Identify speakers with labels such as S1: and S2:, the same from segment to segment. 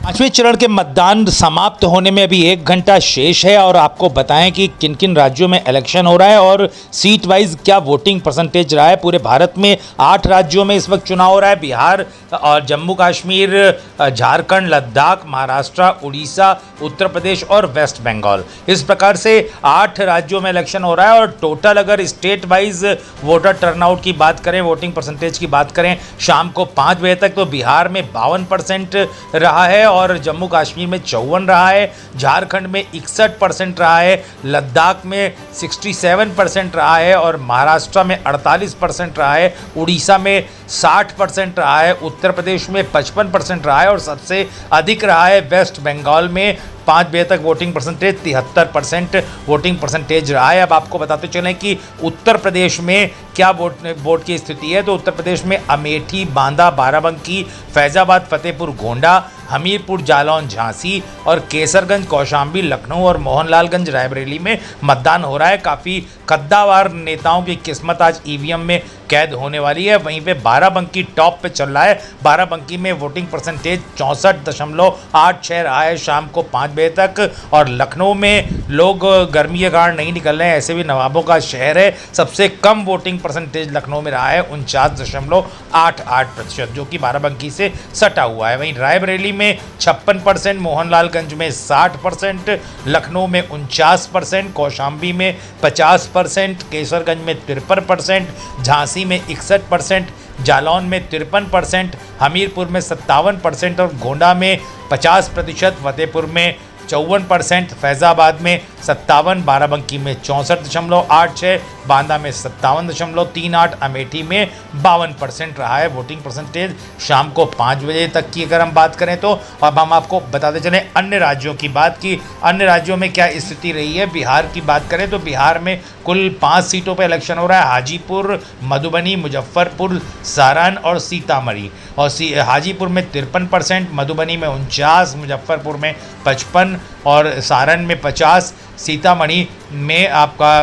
S1: पांचवें चरण के मतदान समाप्त होने में अभी 1 घंटा शेष है और आपको बताएं कि किन किन राज्यों में इलेक्शन हो रहा है और सीट वाइज क्या वोटिंग परसेंटेज रहा है। पूरे भारत में 8 राज्यों में इस वक्त चुनाव हो रहा है। बिहार और जम्मू कश्मीर, झारखंड, लद्दाख, महाराष्ट्र, उड़ीसा, उत्तर प्रदेश और वेस्ट बंगाल। इस प्रकार से 8 राज्यों में इलेक्शन हो रहा है और टोटल अगर स्टेट वाइज वोटर टर्नआउट की बात करें, वोटिंग परसेंटेज की बात करें शाम को 5 बजे तक, तो बिहार में 52% रहा है और जम्मू कश्मीर में 54 रहा है, झारखंड में 61% रहा है, लद्दाख में 67% रहा है और महाराष्ट्र में 48% रहा है, उड़ीसा में 60% रहा है, उत्तर प्रदेश में 55% रहा है और सबसे अधिक रहा है वेस्ट बंगाल में 5 बजे तक वोटिंग परसेंटेज 73% वोटिंग परसेंटेज रहा है। अब आपको बताते चलें कि उत्तर प्रदेश में क्या वोट की स्थिति है। तो उत्तर प्रदेश में अमेठी, बांदा, बाराबंकी, फैजाबाद, फतेहपुर, गोंडा, हमीरपुर, जालौन, झांसी और केसरगंज, कौशाम्बी, लखनऊ और मोहनलालगंज, रायबरेली में मतदान हो रहा है। काफ़ी कद्दावार नेताओं की किस्मत आज ईवीएम में कैद होने वाली है। वहीं पे बाराबंकी टॉप पे चल रहा है। बाराबंकी में वोटिंग परसेंटेज 64.86 रहा है शाम को 5 बजे तक और लखनऊ में लोग गर्मी के कारण नहीं निकल रहे हैं, ऐसे भी नवाबों का शहर है। सबसे कम वोटिंग परसेंटेज लखनऊ में रहा है 49.88%, जो कि बाराबंकी से सटा हुआ है। वहीं रायबरेली में 56%, मोहनलालगंज में 60%, लखनऊ में 49%, कौशाम्बी में 50%, केसरगंज में 53%, झांसी में 61%, जालौन में 53%, हमीरपुर में 57% और गोंडा में 50%, फतेहपुर में 54%, फैज़ाबाद में 57%, बाराबंकी में 64.86%, बांदा में 57.38%, अमेठी में 52% रहा है वोटिंग परसेंटेज शाम को 5 बजे तक की। अगर हम बात करें तो अब हम आपको बताते चलें अन्य राज्यों की बात की अन्य राज्यों में क्या स्थिति रही है। बिहार की बात करें तो बिहार में कुल 5 सीटों पर इलेक्शन हो रहा है। हाजीपुर, मधुबनी, मुजफ्फरपुर, सारण और सीतामढ़ी। और हाजीपुर में 53%, मधुबनी में 49%, मुजफ्फरपुर में 55% और सारण में 50%, सीतामढ़ी में आपका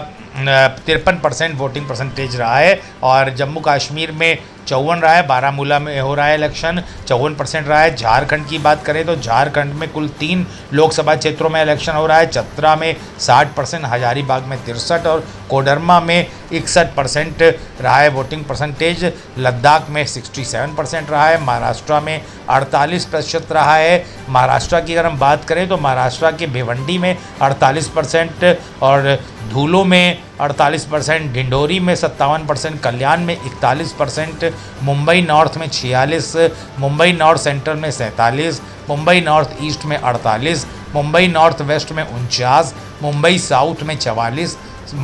S1: 53% वोटिंग परसेंटेज रहा है और जम्मू कश्मीर में 54 रहा है। बारामूला में हो रहा है इलेक्शन, 54% रहा है। झारखंड की बात करें तो झारखंड में कुल 3 लोकसभा क्षेत्रों में इलेक्शन हो रहा है। चतरा में 60%, हजारीबाग में 63% और कोडरमा में 61% रहा है वोटिंग परसेंटेज। लद्दाख में 67% रहा है। महाराष्ट्र में 48% रहा है। महाराष्ट्र की अगर हम बात करें तो महाराष्ट्र के भिवंडी में 48% और धूलो में 48%, डिंडोरी में 57%, कल्याण में 41%, मुंबई नॉर्थ में 46%, मुंबई नॉर्थ सेंट्रल में 47%, मुंबई नॉर्थ ईस्ट में 48%, मुंबई नॉर्थ वेस्ट में 49%, मुंबई साउथ में 44%,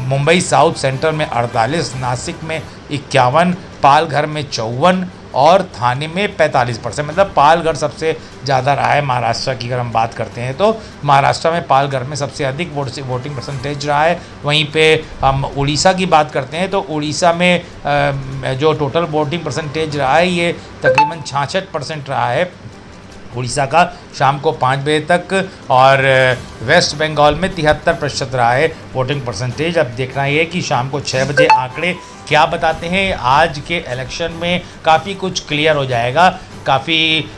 S1: मुंबई साउथ सेंट्रल में 48%, नासिक में 51%, पालघर में 54% और थाने में 45%। मतलब पालघर सबसे ज़्यादा रहा है महाराष्ट्र की अगर हम बात करते हैं तो महाराष्ट्र में पालघर में सबसे अधिक वोटिंग परसेंटेज रहा है। वहीं पे हम उड़ीसा की बात करते हैं तो उड़ीसा में जो टोटल वोटिंग परसेंटेज रहा है ये तकरीबन 66% रहा है उड़ीसा का शाम को 5 बजे तक और वेस्ट बंगाल में 73% रहा है वोटिंग परसेंटेज। अब देखना ये है कि शाम को 6 बजे आंकड़े क्या बताते हैं। आज के इलेक्शन में काफ़ी कुछ क्लियर हो जाएगा, काफ़ी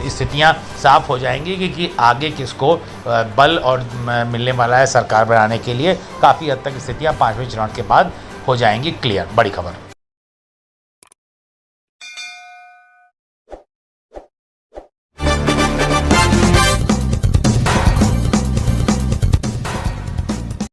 S1: स्थितियां साफ हो जाएंगी कि आगे किसको बल और मिलने वाला है सरकार बनाने के लिए। काफ़ी हद तक स्थितियां 5वें चरण के बाद हो जाएंगी क्लियर। बड़ी खबर।